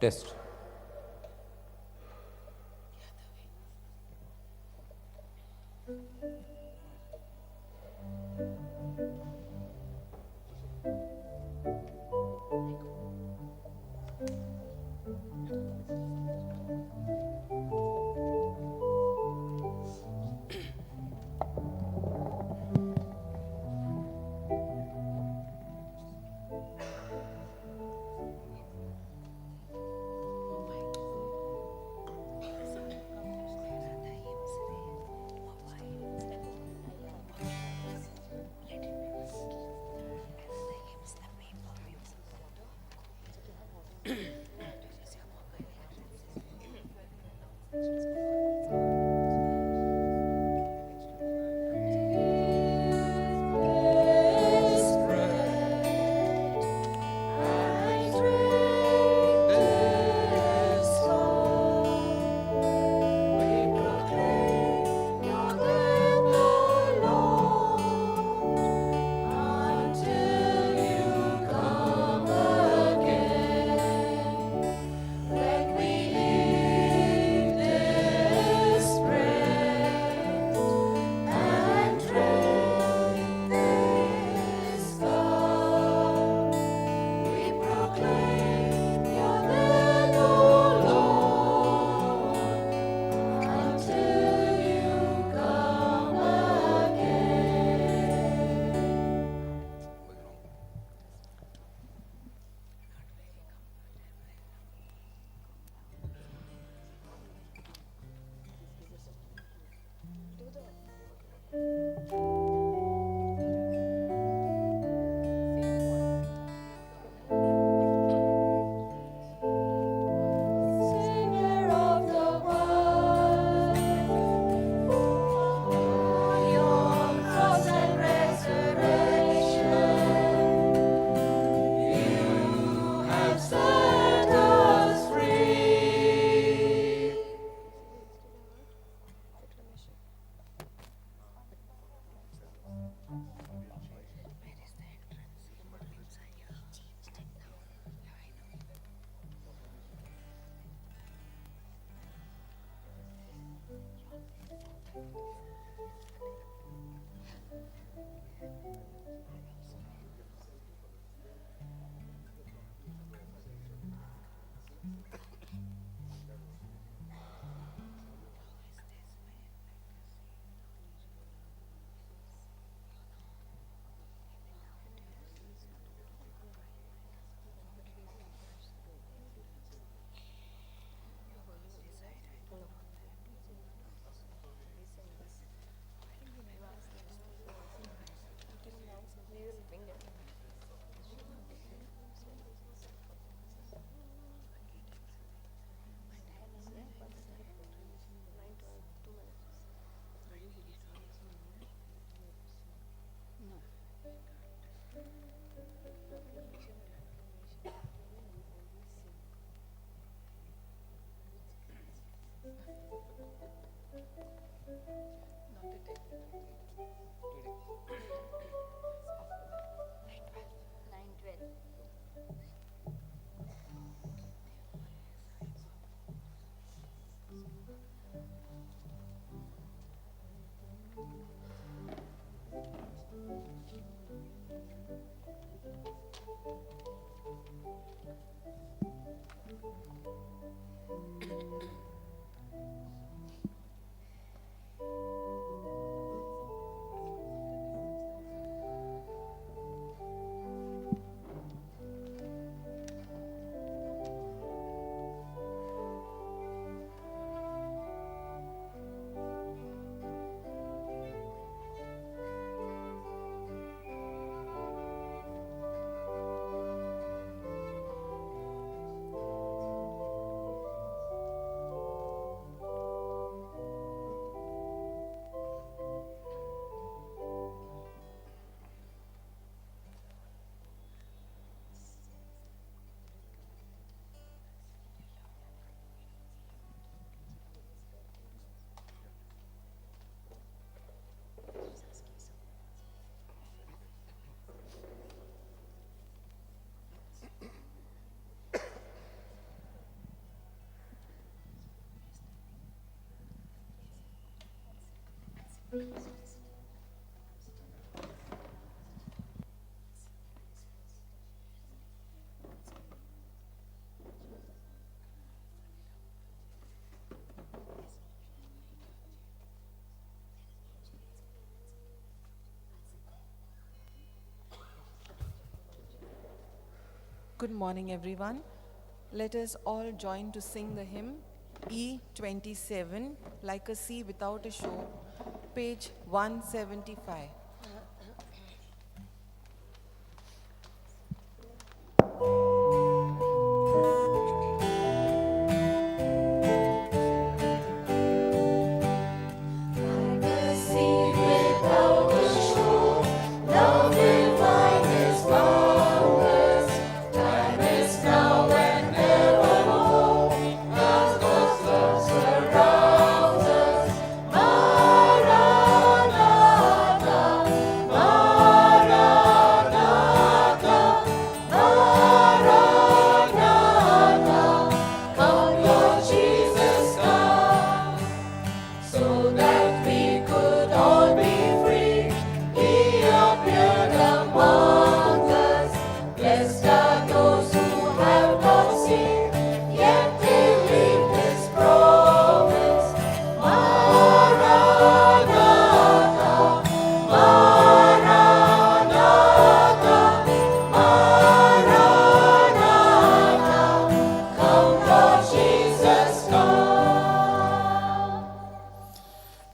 Test. Good morning, everyone. Let us all join to sing the hymn E27, Like a Sea Without a Shore, page 175.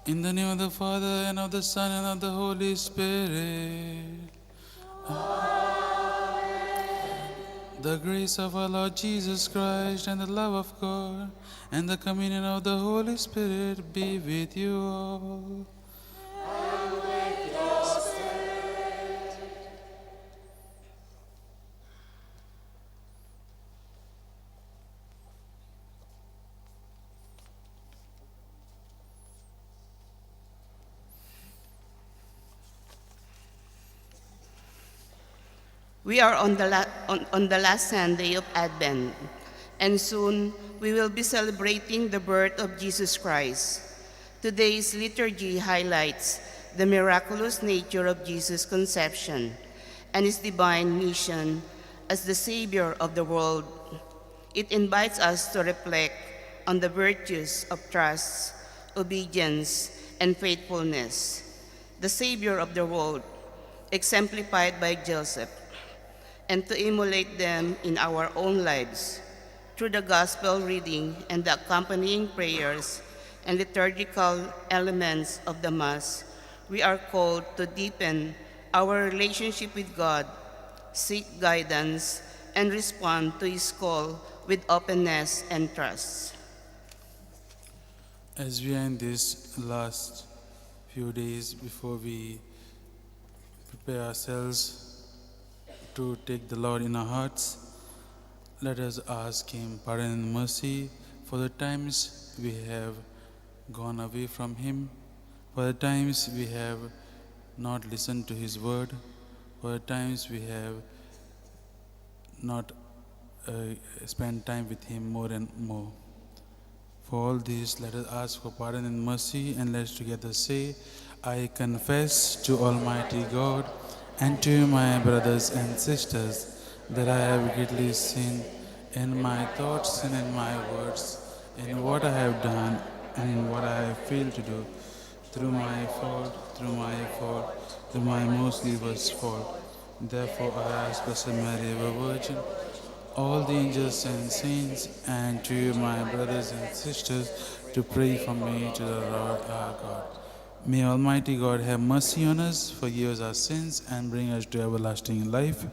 In the name of the Father, and of the Son, and of the Holy Spirit. Amen. The grace of our Lord Jesus Christ, and the love of God, and the communion of the Holy Spirit be with you all. And with your spirit. We are on the last Sunday of Advent, and soon we will be celebrating the birth of Jesus Christ. Today's liturgy highlights the miraculous nature of Jesus' conception and his divine mission as the Savior of the world. It invites us to reflect on the virtues of trust, obedience, and faithfulness. The Savior of the world, exemplified by Joseph, and to emulate them in our own lives through the gospel reading and the accompanying prayers and liturgical elements of the Mass. We are called to deepen our relationship with God, seek guidance, and respond to His call with openness and trust. As we are in these last few days before we prepare ourselves to take the Lord in our hearts, let us ask Him pardon and mercy for the times we have gone away from Him, for the times we have not listened to His word, for the times we have not spent time with Him more and more. For all this, let us ask for pardon and mercy, and let's together say, I confess to Almighty God and to my brothers and sisters that I have greatly sinned in my thoughts and in my words, in what I have done and in what I have failed to do, through my fault, through my most grievous fault. Therefore I ask Blessed Mary, ever Virgin, all the angels and saints, and to you, my brothers and sisters, to pray for me to the Lord our God. May Almighty God have mercy on us, forgive us our sins, and bring us to everlasting life.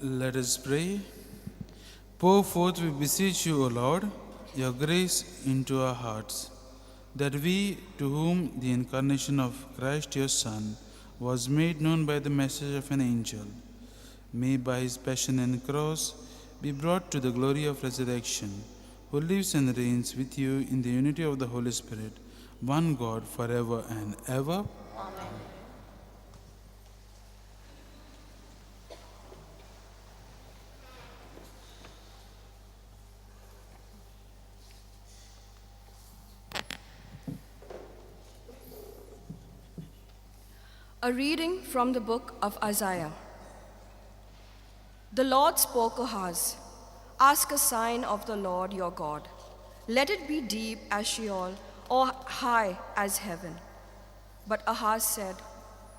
Let us pray. Pour forth, we beseech you, O Lord, your grace into our hearts, that we, to whom the incarnation of Christ your Son was made known by the message of an angel, may by his passion and cross be brought to the glory of resurrection, who lives and reigns with you in the unity of the Holy Spirit, one God, forever and ever. Amen. A reading from the book of Isaiah. The Lord spoke to Ahaz, "Ask a sign of the Lord your God. Let it be deep as Sheol or high as heaven." But Ahaz said,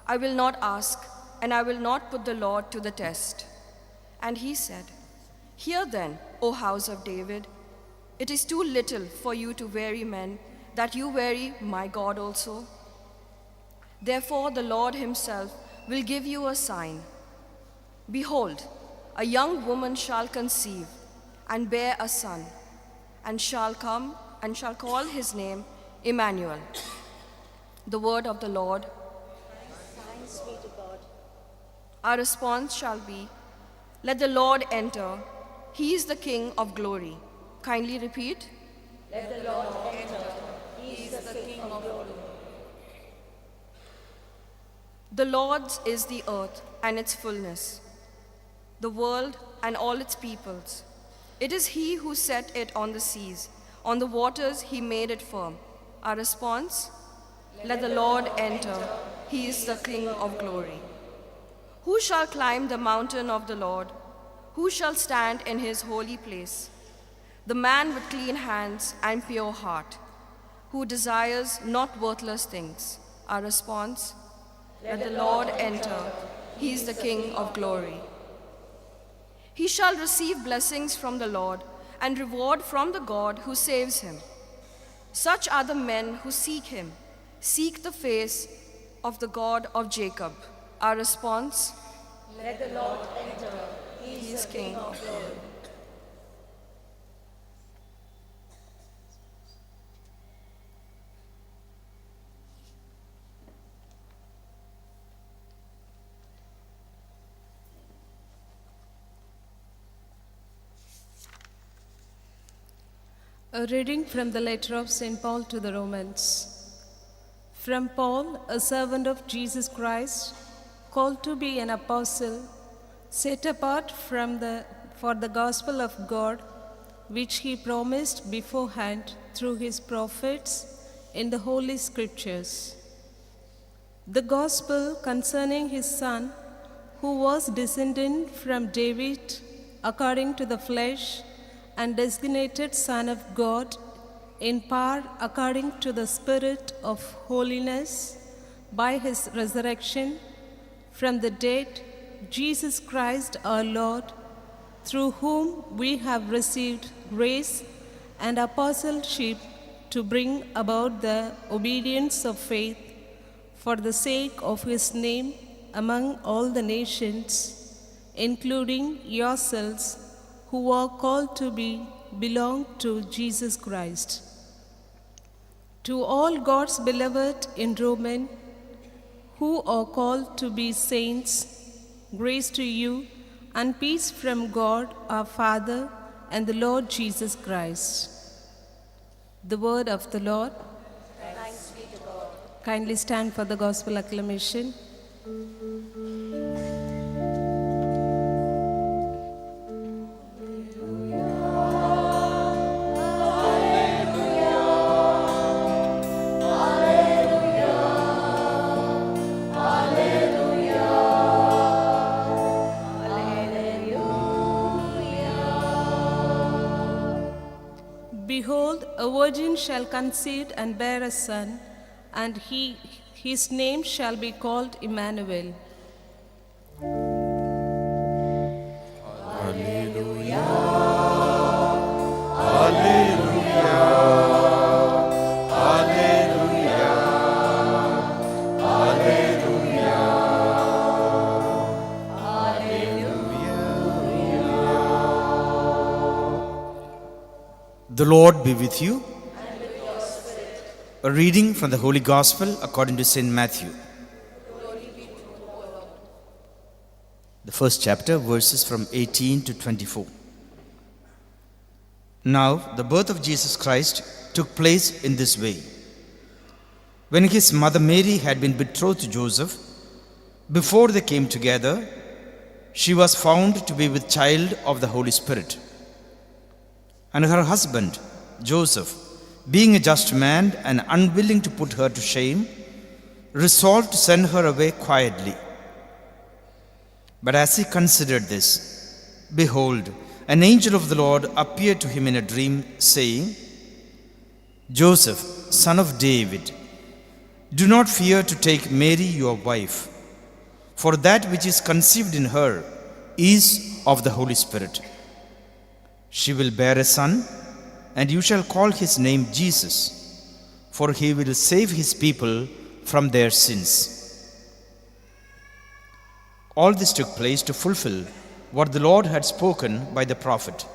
"I will not ask, and I will not put the Lord to the test." And he said, "Hear then, O house of David, it is too little for you to weary men, that you weary my God also. Therefore the Lord himself will give you a sign. Behold, a young woman shall conceive and bear a son, and shall come and shall call his name Emmanuel." The word of the Lord. Thanks be to God. Our response shall be, "Let the Lord enter. He is the King of glory." Kindly repeat. Let the Lord enter. He is the King of glory. The Lord's is the earth and its fullness, the world and all its peoples. It is he who set it on the seas, on the waters he made it firm. Our response? Let the Lord enter. He is the King of glory. Who shall climb the mountain of the Lord? Who shall stand in his holy place? The man with clean hands and pure heart, who desires not worthless things. Our response? Let the Lord enter. He is the King of glory. He shall receive blessings from the Lord and reward from the God who saves him. Such are the men who seek him, seek the face of the God of Jacob. Our response? Let the Lord enter. He is the King of glory. A reading from the letter of St. Paul to the Romans. From Paul, a servant of Jesus Christ, called to be an apostle, set apart for the gospel of God, which he promised beforehand through his prophets in the Holy Scriptures. The gospel concerning his Son, who was descended from David according to the flesh, and designated Son of God in power according to the Spirit of holiness, by his resurrection from the dead, Jesus Christ our Lord, through whom we have received grace and apostleship to bring about the obedience of faith for the sake of his name among all the nations, including yourselves, who are called to belong to Jesus Christ. To all God's beloved in Rome, who are called to be saints, grace to you and peace from God our Father and the Lord Jesus Christ. The word of the Lord. Thanks be to God. Kindly stand for the gospel acclamation. Behold, a virgin shall conceive and bear a son, and his name shall be called Emmanuel. The Lord be with you. And with your spirit. A reading from the Holy Gospel according to St. Matthew. Glory be to you, O Lord. The first chapter, verses from 18 to 24. Now, the birth of Jesus Christ took place in this way. When his mother Mary had been betrothed to Joseph, before they came together, she was found to be with child of the Holy Spirit. And her husband, Joseph, being a just man and unwilling to put her to shame, resolved to send her away quietly. But as he considered this, behold, an angel of the Lord appeared to him in a dream, saying, Joseph, son of David, do not fear to take Mary your wife, for that which is conceived in her is of the Holy Spirit. She will bear a son, and you shall call his name Jesus, for he will save his people from their sins. All this took place to fulfill what the Lord had spoken by the prophet.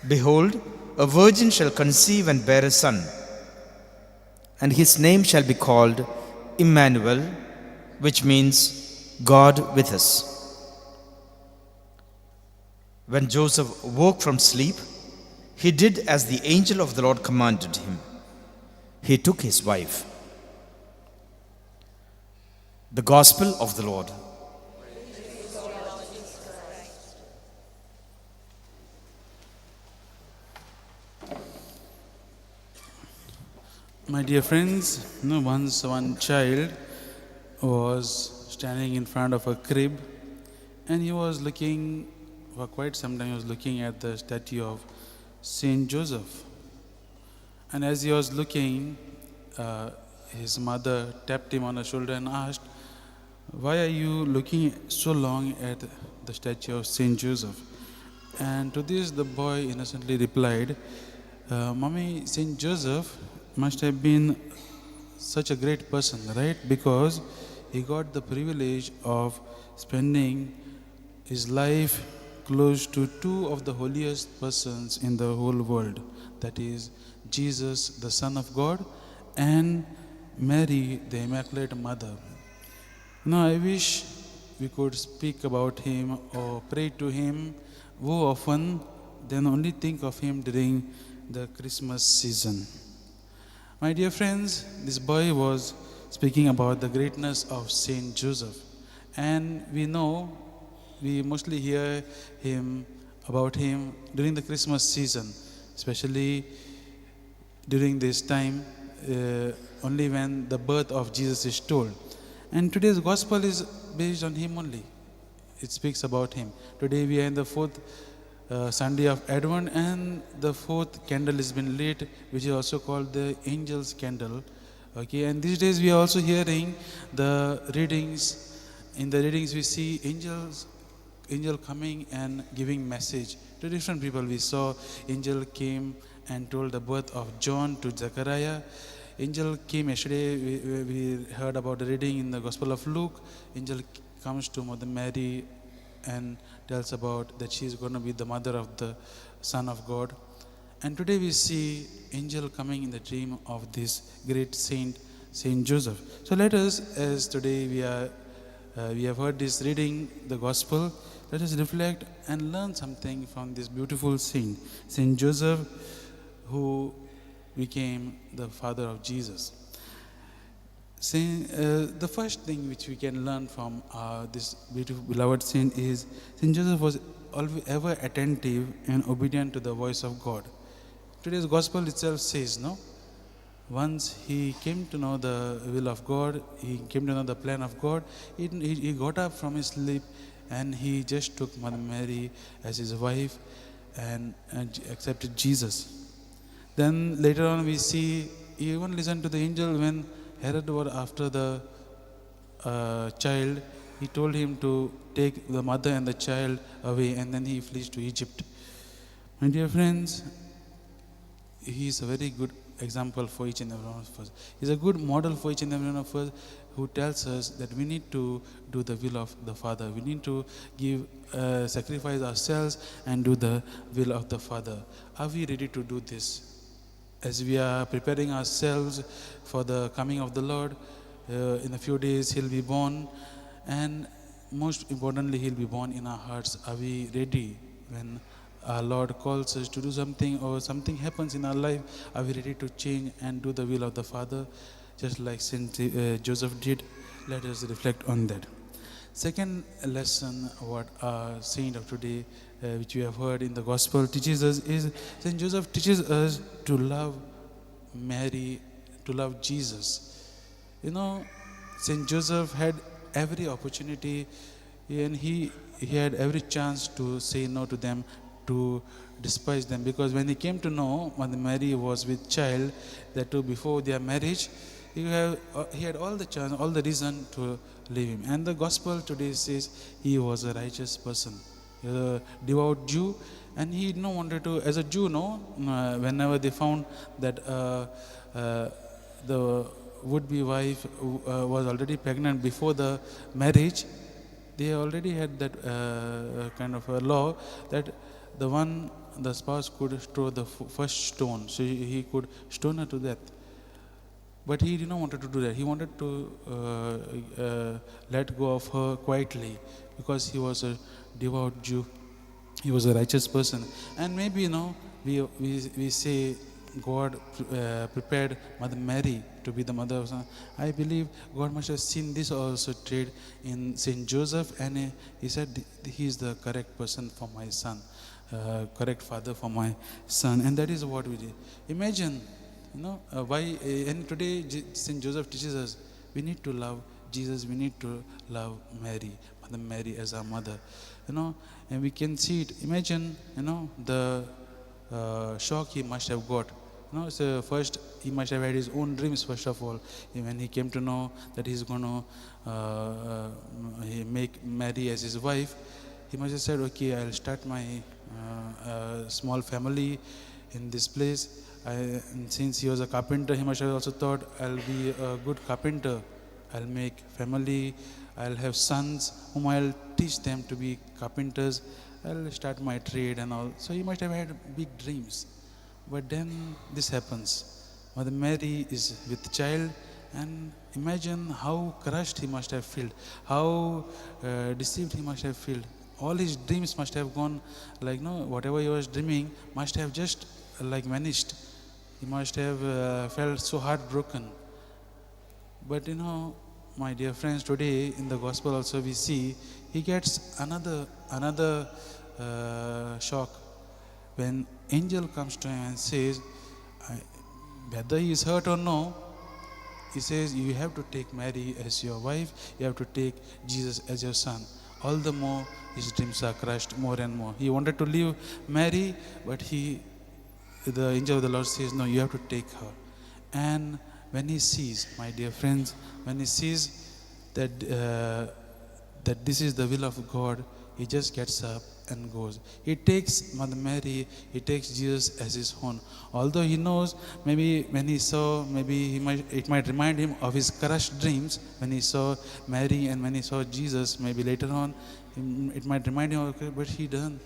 Behold, a virgin shall conceive and bear a son, and his name shall be called Emmanuel, which means God with us. When Joseph woke from sleep, he did as the angel of the Lord commanded him. He took his wife. The Gospel of the Lord. My dear friends, once one child was standing in front of a crib, and he was looking, for quite some time, he was looking at the statue of Saint Joseph. And as he was looking, his mother tapped him on the shoulder and asked, "Why are you looking so long at the statue of Saint Joseph?" And to this the boy innocently replied, "Mommy, Saint Joseph must have been such a great person, right? Because he got the privilege of spending his life close to two of the holiest persons in the whole world, that is Jesus, the Son of God, and Mary, the Immaculate Mother." Now I wish we could speak about him or pray to him more often than only think of him during the Christmas season. My dear friends, this boy was speaking about the greatness of Saint Joseph. And we mostly hear about him during the Christmas season, especially during this time, only when the birth of Jesus is told. And today's gospel is based on him only. It speaks about him. Today we are in the fourth Sunday of Advent, and the fourth candle has been lit, which is also called the angel's candle. Okay, and these days we are also hearing the readings. In the readings we see angel coming and giving message to different people. We saw angel came and told the birth of John to Zechariah. Angel came yesterday, we heard about the reading in the Gospel of Luke. Angel comes to Mother Mary and tells about that she is going to be the mother of the Son of God. And today we see angel coming in the dream of this great saint, Saint Joseph. So let us, as today we have heard this reading, the Gospel, let us reflect and learn something from this beautiful saint, Saint Joseph, who became the father of Jesus. The first thing which we can learn from this beautiful beloved saint is Saint Joseph was always ever attentive and obedient to the voice of God. Today's gospel itself says, no? Once he came to know the will of God, he came to know the plan of God, he got up from his sleep and he just took Mother Mary as his wife and accepted Jesus. Then later on we see he even listened to the angel when Herod was after the child. He told him to take the mother and the child away, and then he flees to Egypt. My dear friends, he is a very good example for each and every one of us. He is a good model for each and every one of us, who tells us that we need to do the will of the Father. We need to sacrifice ourselves and do the will of the Father. Are we ready to do this? As we are preparing ourselves for the coming of the Lord, in a few days He'll be born, and most importantly He'll be born in our hearts. Are we ready when our Lord calls us to do something or something happens in our life? Are we ready to change and do the will of the Father, just like Saint Joseph did? Let us reflect on that. Second lesson, what our saint of today, which we have heard in the gospel, teaches us is Saint Joseph teaches us to love Mary, to love Jesus. You know, Saint Joseph had every opportunity and he had every chance to say no to them, to despise them, because when he came to know Mother Mary was with child, that too before their marriage, he had all the chance, all the reason to leave him. And the gospel today says he was a righteous person, a devout Jew, and he no wanted to, as a Jew, whenever they found that the would-be wife was already pregnant before the marriage, they already had that kind of a law that the spouse could throw the first stone, so he could stone her to death. But he did not want to do that. He wanted to let go of her quietly, because he was a devout Jew. He was a righteous person. And maybe, we say God prepared Mother Mary to be the mother of son. I believe God must have seen this also trait in Saint Joseph, and he said, he is the correct person for my son, correct father for my son. And that is what we did. Imagine, and today Saint Joseph teaches us we need to love Jesus, we need to love Mary, Mother Mary as our mother, and we can see it. Imagine, the shock he must have got. So first he must have had his own dreams first of all. When he came to know that he's going to make Mary as his wife, he must have said, okay, I'll start my small family in this place. And since he was a carpenter, he must have also thought, I'll be a good carpenter. I'll make family. I'll have sons whom I'll teach them to be carpenters. I'll start my trade and all. So he must have had big dreams. But then this happens. Mother Mary is with child, and imagine how crushed he must have felt, how deceived he must have felt. All his dreams must have gone whatever he was dreaming must have just vanished. He must have felt so heartbroken. But my dear friends, today in the gospel also we see he gets another shock when angel comes to him and says, whether he is hurt or no, he says you have to take Mary as your wife, you have to take Jesus as your son. All the more his dreams are crushed more and more. He wanted to leave Mary, but the angel of the Lord says, no, you have to take her. And when he sees, my dear friends, when he sees that this is the will of God, he just gets up and goes. He takes Mother Mary, he takes Jesus as his own. Although he knows, maybe when he saw, it might remind him of his crushed dreams when he saw Mary and when he saw Jesus. Maybe later on, it might remind him, okay, but he doesn't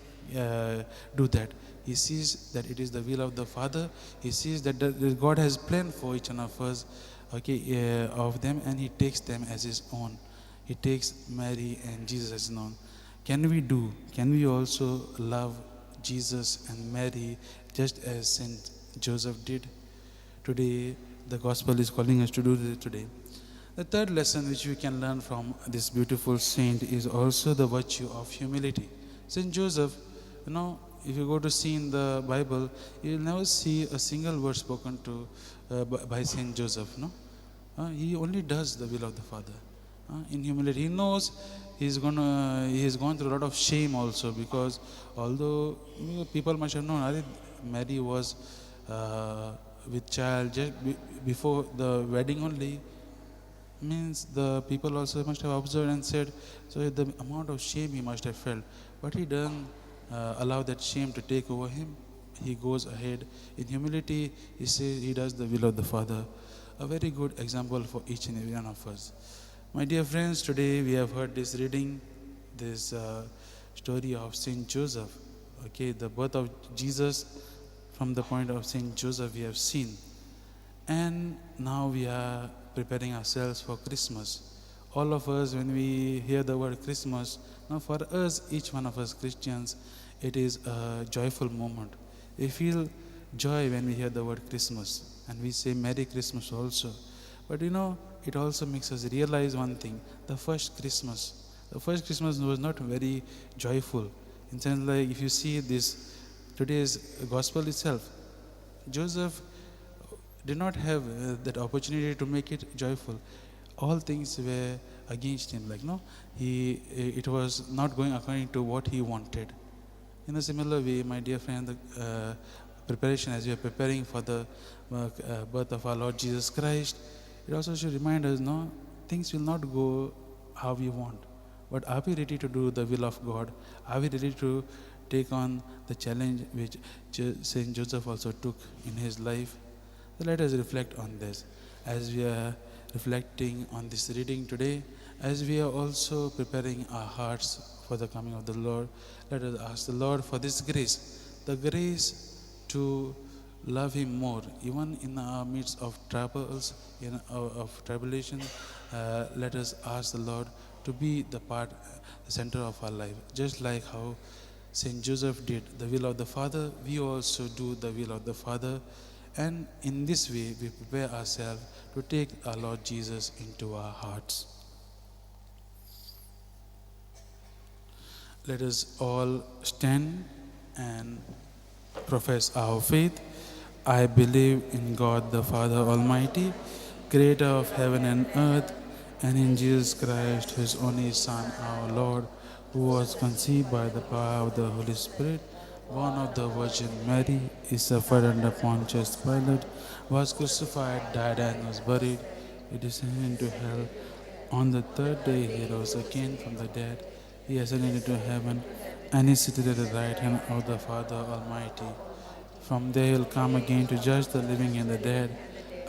do that. He sees that it is the will of the Father. He sees that God has planned for each one of us, of them, and he takes them as his own. He takes Mary and Jesus as his own. Can we also love Jesus and Mary just as Saint Joseph did? Today, the gospel is calling us to do this today. The third lesson which we can learn from this beautiful saint is also the virtue of humility. Saint Joseph, if you go to see in the Bible, you will never see a single word spoken to by Saint Joseph. He only does the will of the Father. In humility, he knows he has gone through a lot of shame also, because although people must have known Mary was with child just before the wedding only, means the people also must have observed and said, so the amount of shame he must have felt, but he doesn't allow that shame to take over him. He goes ahead in humility. He says he does the will of the Father. A very good example for each and every one of us. My dear friends, today we have heard this reading, this story of Saint Joseph. The birth of Jesus from the point of Saint Joseph we have seen. And now we are preparing ourselves for Christmas. All of us, when we hear the word Christmas, now for us, each one of us Christians, it is a joyful moment. We feel joy when we hear the word Christmas, and we say Merry Christmas also. But it also makes us realize one thing. The first Christmas was not very joyful. In sense, like if you see this, today's gospel itself, Joseph did not have that opportunity to make it joyful. All things were against him. It was not going according to what he wanted. In a similar way, my dear friend, the preparation as we are preparing for the birth of our Lord Jesus Christ, it also should remind us, things will not go how we want. But are we ready to do the will of God? Are we ready to take on the challenge which Saint Joseph also took in his life? So let us reflect on this. As we are reflecting on this reading today, as we are also preparing our hearts for the coming of the Lord, let us ask the Lord for this grace, the grace to love Him more, even in our midst of troubles, of tribulation. Let us ask the Lord to be the center of our life. Just like how Saint Joseph did the will of the Father, we also do the will of the Father. And in this way, we prepare ourselves to take our Lord Jesus into our hearts. Let us all stand and profess our faith. I believe in God the Father Almighty, creator of heaven and earth, and in Jesus Christ, His only Son, our Lord, who was conceived by the power of the Holy Spirit, born of the Virgin Mary, He suffered under Pontius Pilate, was crucified, died, and was buried. He descended into hell. On the third day He rose again from the dead. He ascended into heaven, and He is seated at the right hand of the Father Almighty. From there He will come again to judge the living and the dead.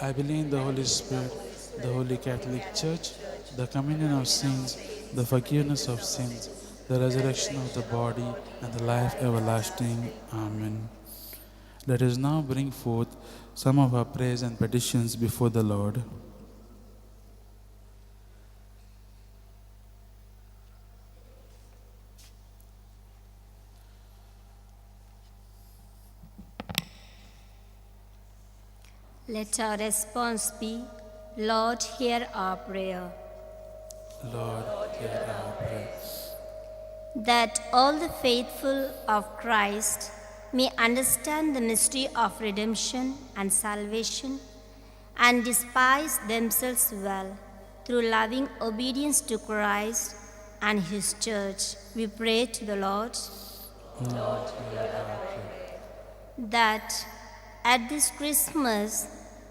I believe in the Holy Spirit, the Holy Catholic Church, the communion of saints, the forgiveness of sins, the resurrection of the body, and the life everlasting. Amen. Let us now bring forth some of our prayers and petitions before the Lord. Let our response be, Lord, hear our prayer. Lord, hear our prayer. That all the faithful of Christ may understand the mystery of redemption and salvation and despise themselves well through loving obedience to Christ and His church. We pray to the Lord. Lord, hear our prayer. That at this Christmas,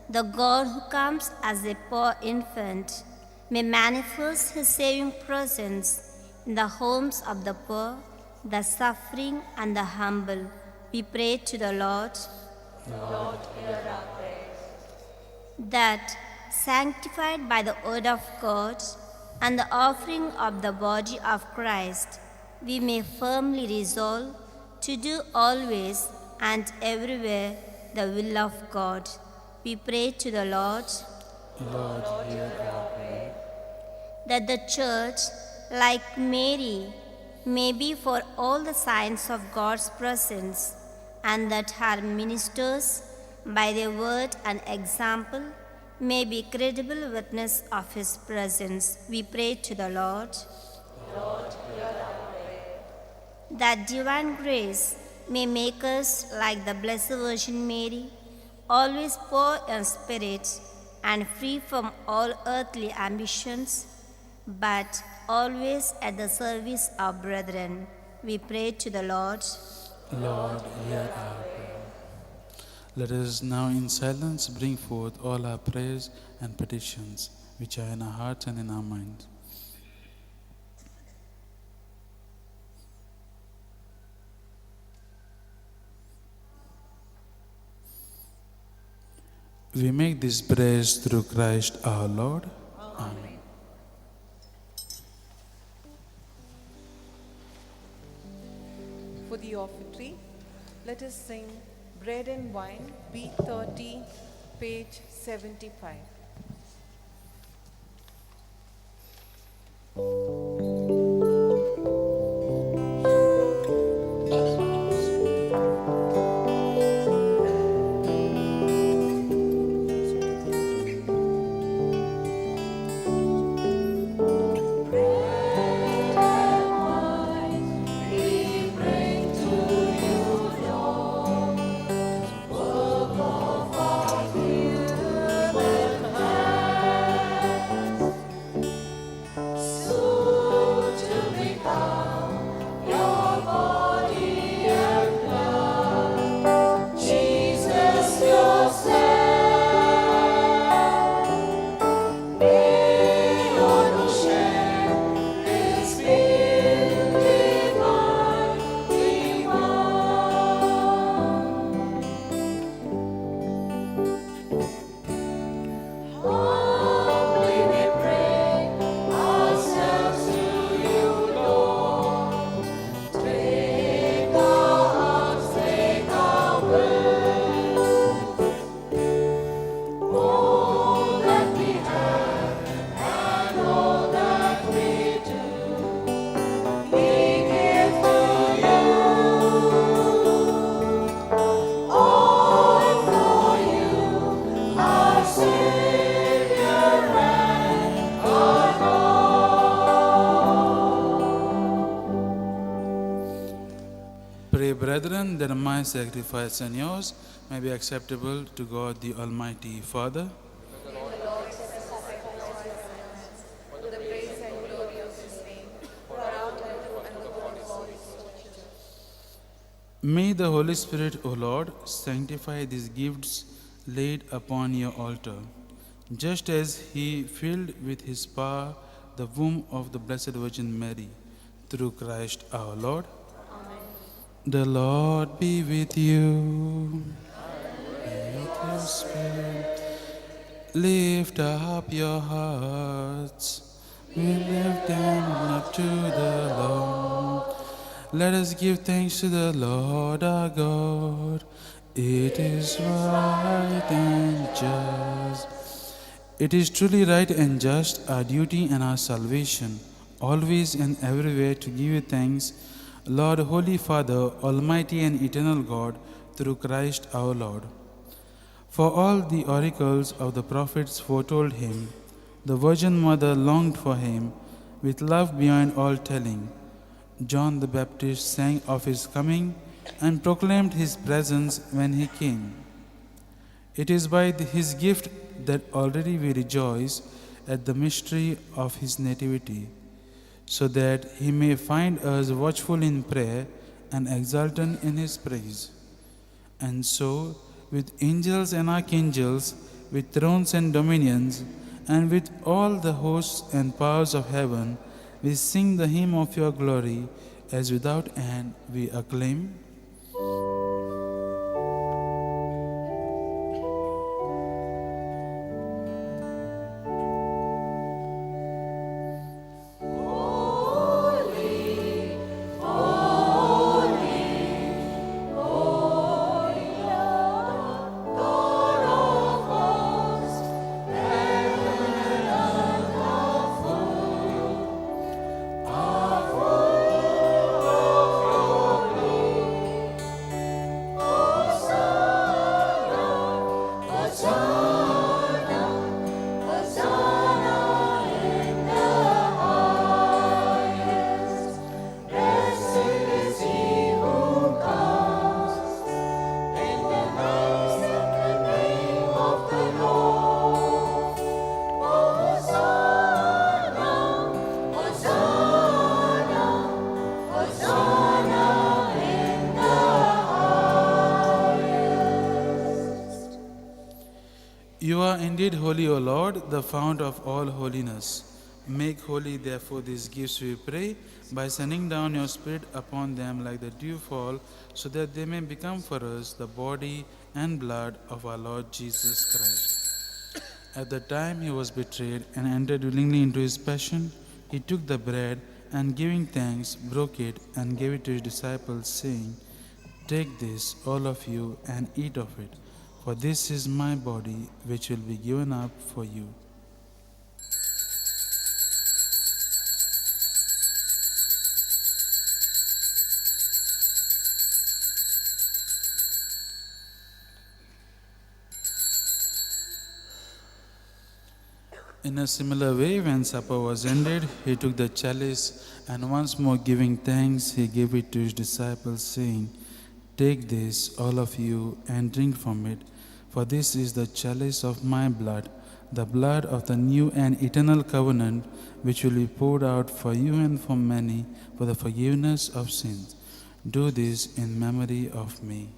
the God who comes as a poor infant may manifest His saving presence in the homes of the poor, the suffering, and the humble. We pray to the Lord. Lord, hear our prayers. That, sanctified by the word of God and the offering of the body of Christ, we may firmly resolve to do always and everywhere the will of God. We pray to the Lord. Lord, hear our prayer. That the church, like Mary, may be for all the signs of God's presence, and that her ministers, by their word and example, may be credible witness of His presence. We pray to the Lord. Lord, hear our prayer. That divine grace may make us like the Blessed Virgin Mary, always poor in spirit and free from all earthly ambitions, but always at the service of brethren. We pray to the Lord. Lord, hear our prayer. Let us now in silence bring forth all our prayers and petitions which are in our hearts and in our minds. We make these prayers through Christ our Lord. Amen. For the offertory, let us sing Bread and Wine, B30, page 75. Pray, brethren, that my sacrifice and yours may be acceptable to God the Almighty Father. May the Holy Spirit, O Lord, sanctify these gifts laid upon your altar, just as He filled with His power the womb of the Blessed Virgin Mary, through Christ our Lord. The Lord be with you. And with your spirit. Lift up your hearts. We lift them up to the Lord. Let us give thanks to the Lord our God. It is right and just. It is truly right and just, our duty and our salvation, always and everywhere to give you thanks, Lord, Holy Father, Almighty and Eternal God, through Christ our Lord. For all the oracles of the prophets foretold him, the Virgin Mother longed for him with love beyond all telling. John the Baptist sang of his coming and proclaimed his presence when he came. It is by his gift that already we rejoice at the mystery of his nativity, so that he may find us watchful in prayer and exultant in his praise. And so, with angels and archangels, with thrones and dominions, and with all the hosts and powers of heaven, we sing the hymn of your glory, as without end we acclaim. You are indeed holy, O Lord, the fount of all holiness. Make holy, therefore, these gifts, we pray, by sending down your Spirit upon them like the dewfall, so that they may become for us the body and blood of our Lord Jesus Christ. At the time he was betrayed and entered willingly into his passion, he took the bread and, giving thanks, broke it and gave it to his disciples, saying, "Take this, all of you, and eat of it. For this is my body, which will be given up for you." In a similar way, when supper was ended, he took the chalice, and once more giving thanks, he gave it to his disciples, saying, "Take this, all of you, and drink from it. For this is the chalice of my blood, the blood of the new and eternal covenant, which will be poured out for you and for many for the forgiveness of sins. Do this in memory of me."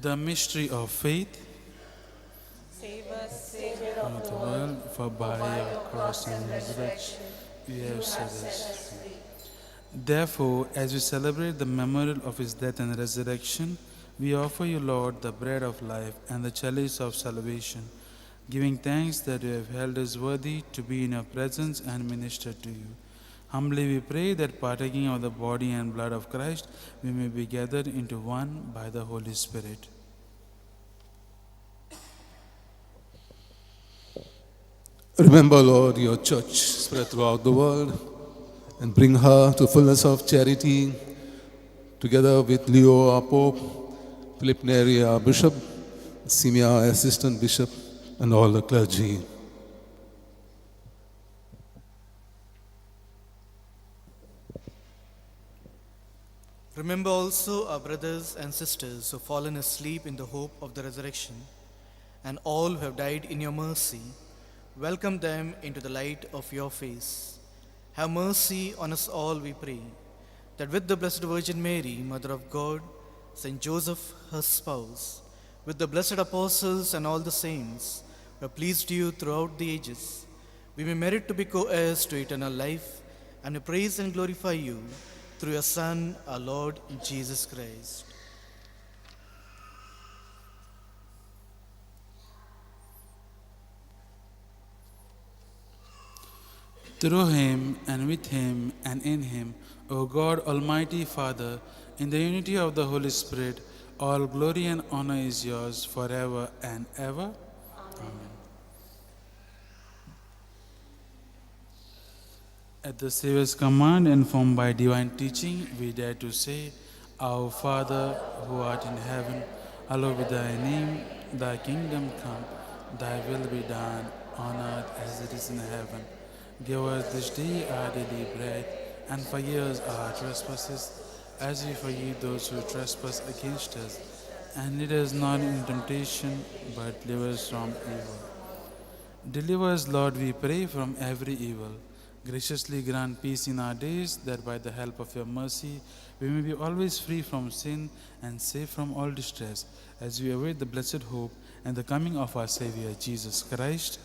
The mystery of faith. Save us, Savior Of the world, for by your cross and resurrection you have set us free. Therefore, as we celebrate the memorial of his death and resurrection, we offer you, Lord, the bread of life and the chalice of salvation, giving thanks that you have held us worthy to be in your presence and minister to you. Humbly we pray that, partaking of the body and blood of Christ, we may be gathered into one by the Holy Spirit. Remember, Lord, your church spread throughout the world and bring her to fullness of charity, together with Leo, our Pope, Philip Neri, our Bishop, Simia, our Assistant Bishop, and all the clergy. Remember also our brothers and sisters who have fallen asleep in the hope of the resurrection, and all who have died in your mercy. Welcome them into the light of your face. Have mercy on us all, we pray, that with the Blessed Virgin Mary, Mother of God, Saint Joseph, her spouse, with the blessed apostles and all the saints who have pleased you throughout the ages, we may merit to be co-heirs to eternal life, and we praise and glorify you through your Son, our Lord Jesus Christ. Through him, and with him, and in him, O God, Almighty Father, in the unity of the Holy Spirit, all glory and honor is yours forever and ever. Amen. At the Savior's command, informed by divine teaching, we dare to say, Our Father, who art in heaven, hallowed be thy name. Thy kingdom come, thy will be done, on earth as it is in heaven. Give us this day our daily bread, and forgive us our trespasses, as we forgive those who trespass against us. And lead us not into temptation, but deliver us from evil. Deliver us, Lord, we pray, from every evil. Graciously grant peace in our days, that by the help of your mercy we may be always free from sin and safe from all distress, as we await the blessed hope and the coming of our Savior, Jesus Christ.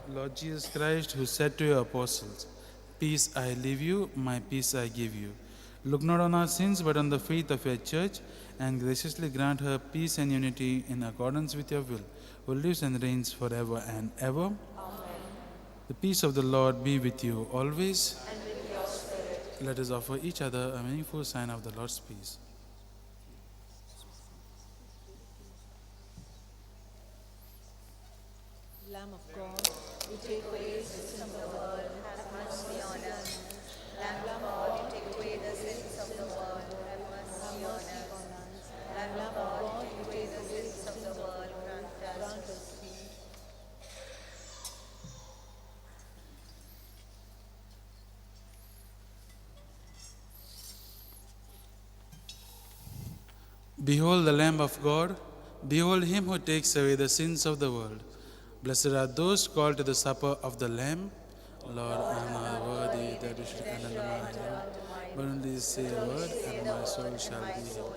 Lord Jesus Christ, who said to your apostles, Peace I leave you, my peace I give you. Look not on our sins, but on the faith of your church, and graciously grant her peace and unity in accordance with your will, who lives and reigns forever and ever. Amen. The peace of the Lord be with you always. And with your spirit. Let us offer each other a meaningful sign of the Lord's peace. Lamb of God, you take away the sins of the world, have mercy on us. Lamb of God, you take away the sins of the world, have mercy on us. Lamb of God, you take the sins of the world, grant us peace. Behold the Lamb of God, behold him who takes away the sins of the world. Blessed are those called to the supper of the Lamb. Lord, I am not worthy that you should enter my heart, but only say a word, and my soul shall be healed.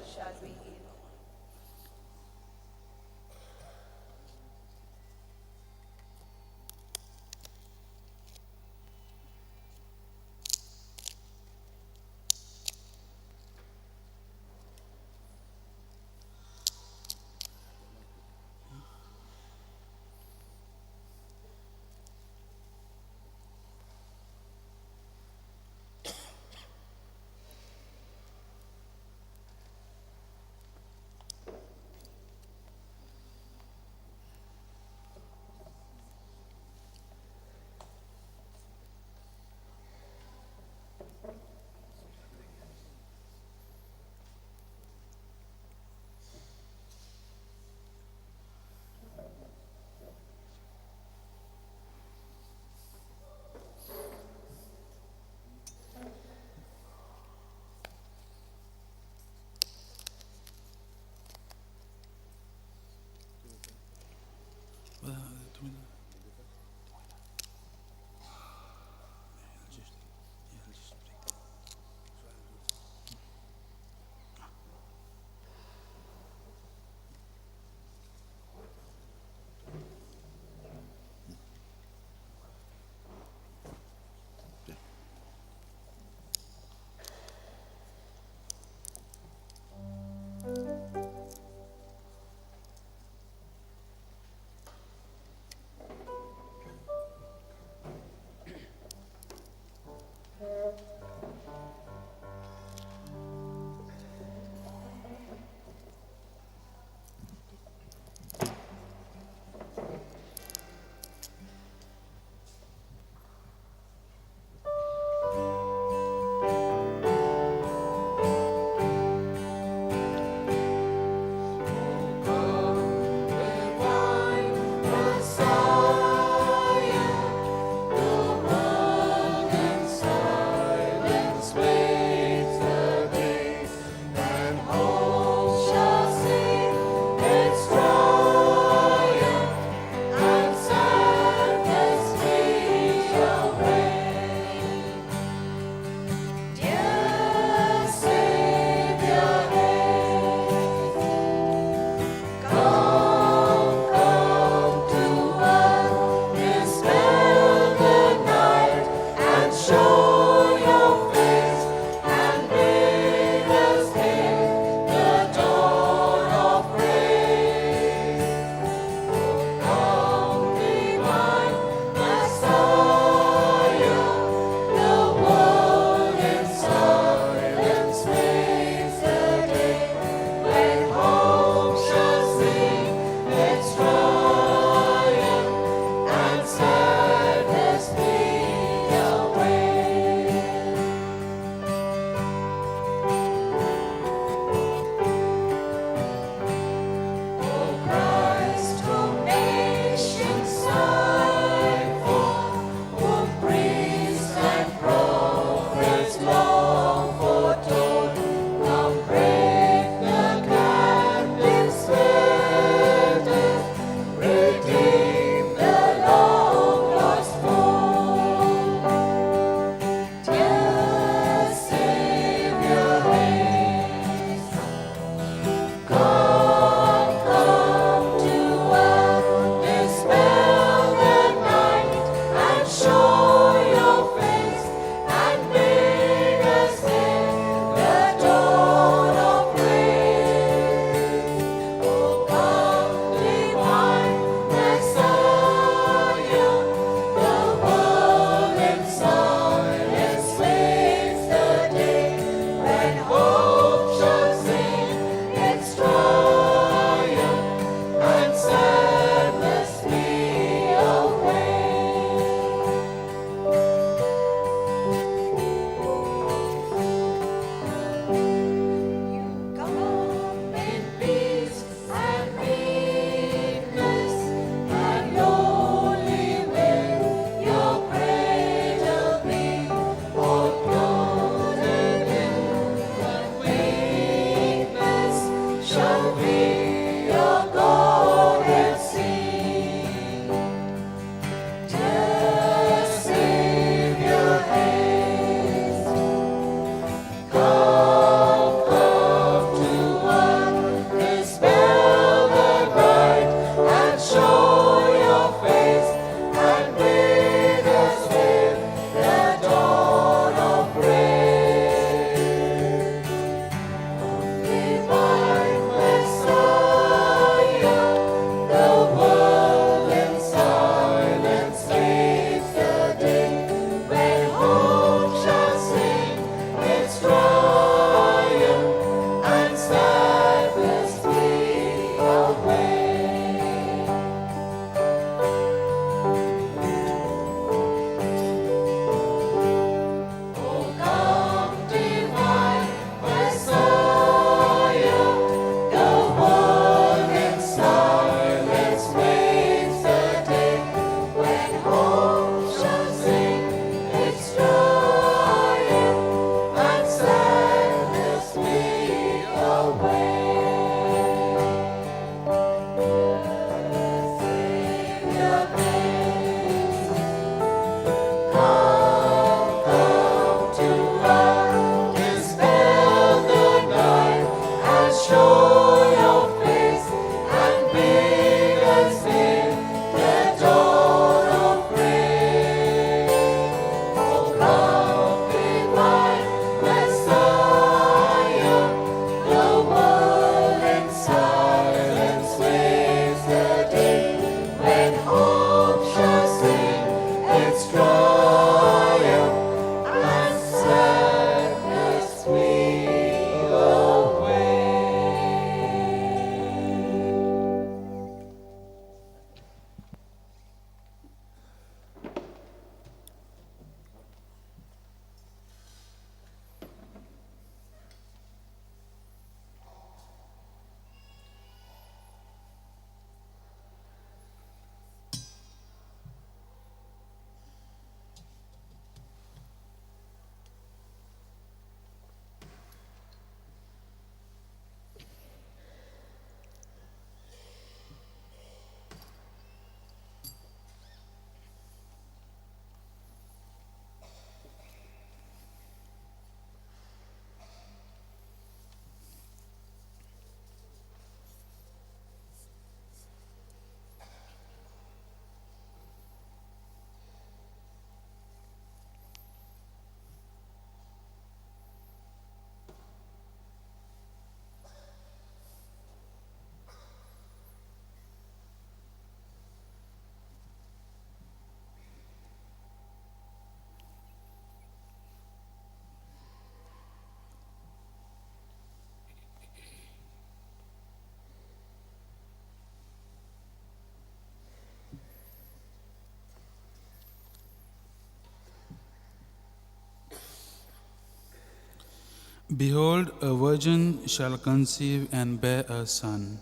Behold, a virgin shall conceive and bear a son,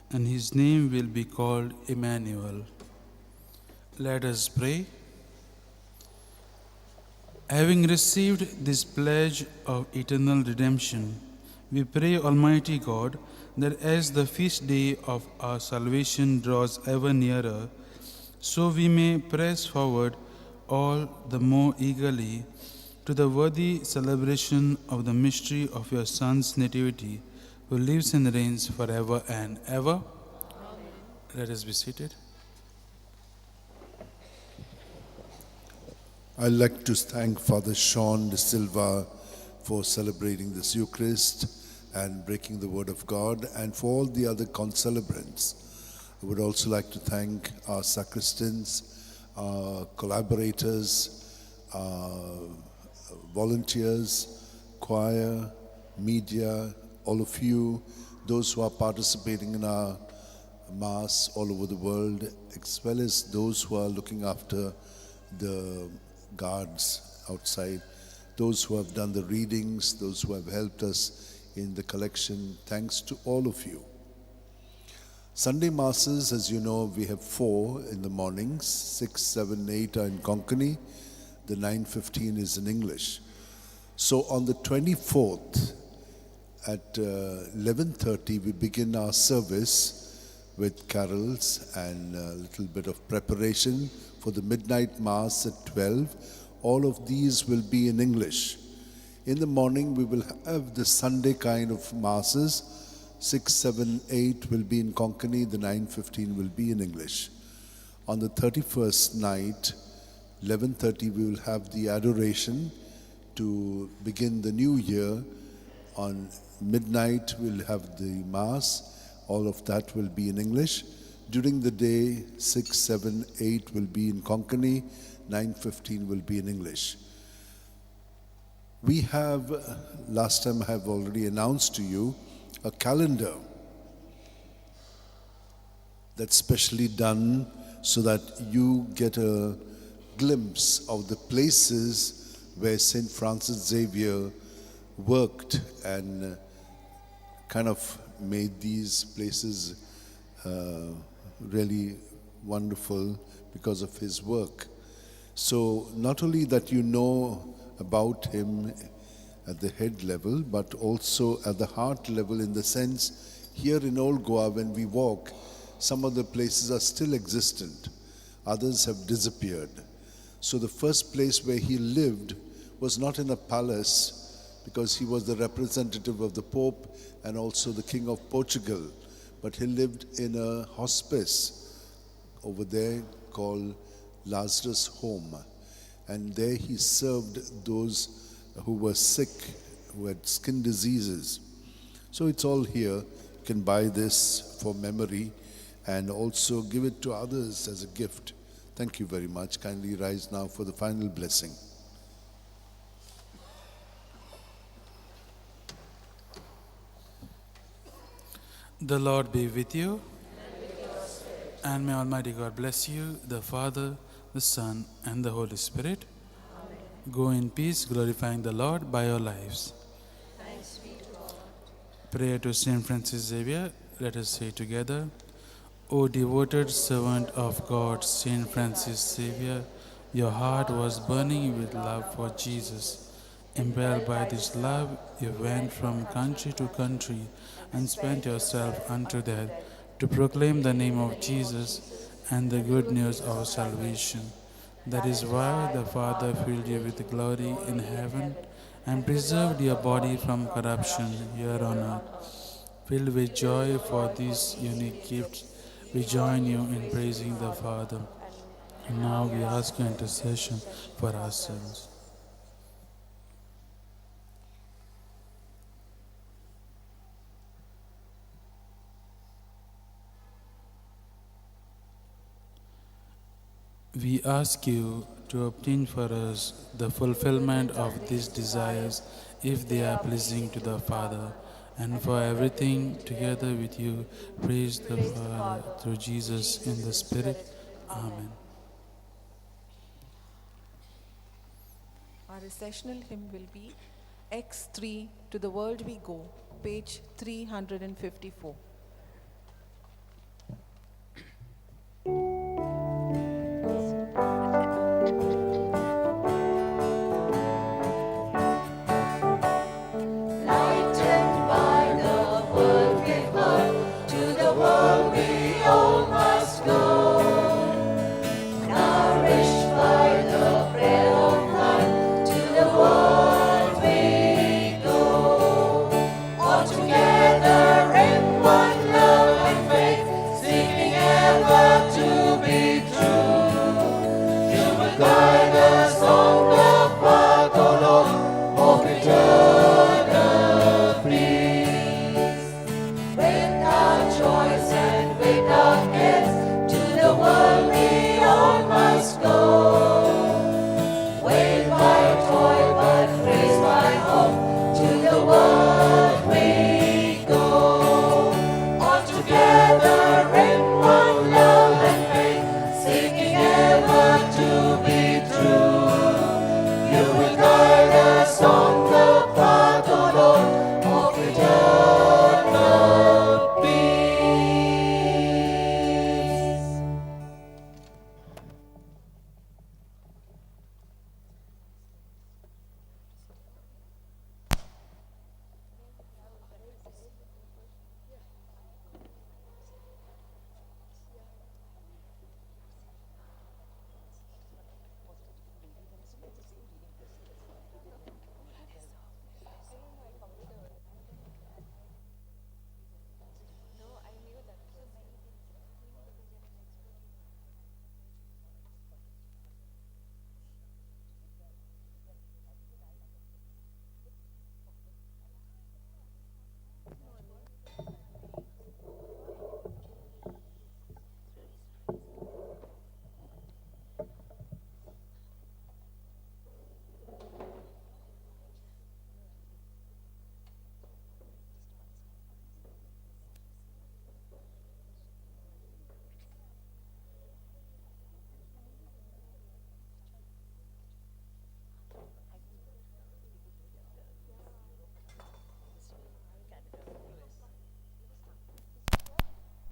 and his name will be called Emmanuel. Let us pray. Having received this pledge of eternal redemption, we pray, Almighty God, that as the feast day of our salvation draws ever nearer, so we may press forward all the more eagerly to the worthy celebration of the mystery of your Son's nativity, who lives and reigns forever and ever. Amen. Let us be seated. I'd like to thank Father Shawn de Silva for celebrating this Eucharist and breaking the Word of God, and for all the other concelebrants. I would also like to thank our sacristans, our collaborators, our volunteers, choir, media, all of you, those who are participating in our Mass all over the world, as well as those who are looking after the guards outside, those who have done the readings, those who have helped us in the collection. Thanks to all of you. Sunday Masses, as you know, we have 4 in the mornings, 6, 7, 8 are in Konkani, the 9:15 is in English. So on the 24th at 11:30 we begin our service with carols and a little bit of preparation for the midnight Mass at 12. All of these will be in English. In the morning we will have the Sunday kind of Masses. 6, 7, 8 will be in Konkani, the 9:15 will be in English. On the 31st night, 11:30 we will have the adoration to begin the new year. On midnight we'll have the Mass. All of that will be in English. During the day, 6, 7, 8 will be in Konkani, 9:15 will be in English. We have, last time I have already announced to you, a calendar that's specially done so that you get a glimpse of the places where St. Francis Xavier worked and kind of made these places really wonderful because of his work. So not only that you know about him at the head level, but also at the heart level, in the sense, here in Old Goa when we walk, some of the places are still existent, others have disappeared. So the first place where he lived was not in a palace, because he was the representative of the Pope and also the King of Portugal, but he lived in a hospice over there called Lazarus' Home, and there he served those who were sick, who had skin diseases. So it's all here. You can buy this for memory and also give it to others as a gift. Thank you very much. Kindly rise now for the final blessing. The Lord be with you, and may Almighty God bless you, the Father, the Son, and the Holy Spirit. Amen. Go in peace, glorifying the Lord by your lives. Thanks be to God. Prayer to Saint Francis Xavier. Let us say together, O devoted servant of God, Saint Francis Xavier, your heart was burning with love for Jesus. Impelled by this love, you went from country to country and spent yourself unto death to proclaim the name of Jesus and the good news of salvation. That is why the Father filled you with glory in heaven and preserved your body from corruption here on earth. Filled with joy for this unique gift, we join you in praising the Father. And now we ask your intercession for ourselves. We ask you to obtain for us the fulfillment of these desires, if they are pleasing to the Father, and for everything together with you, praise the Father through Jesus in the Spirit. Amen. Our recessional hymn will be X3 To the World We Go, page 354.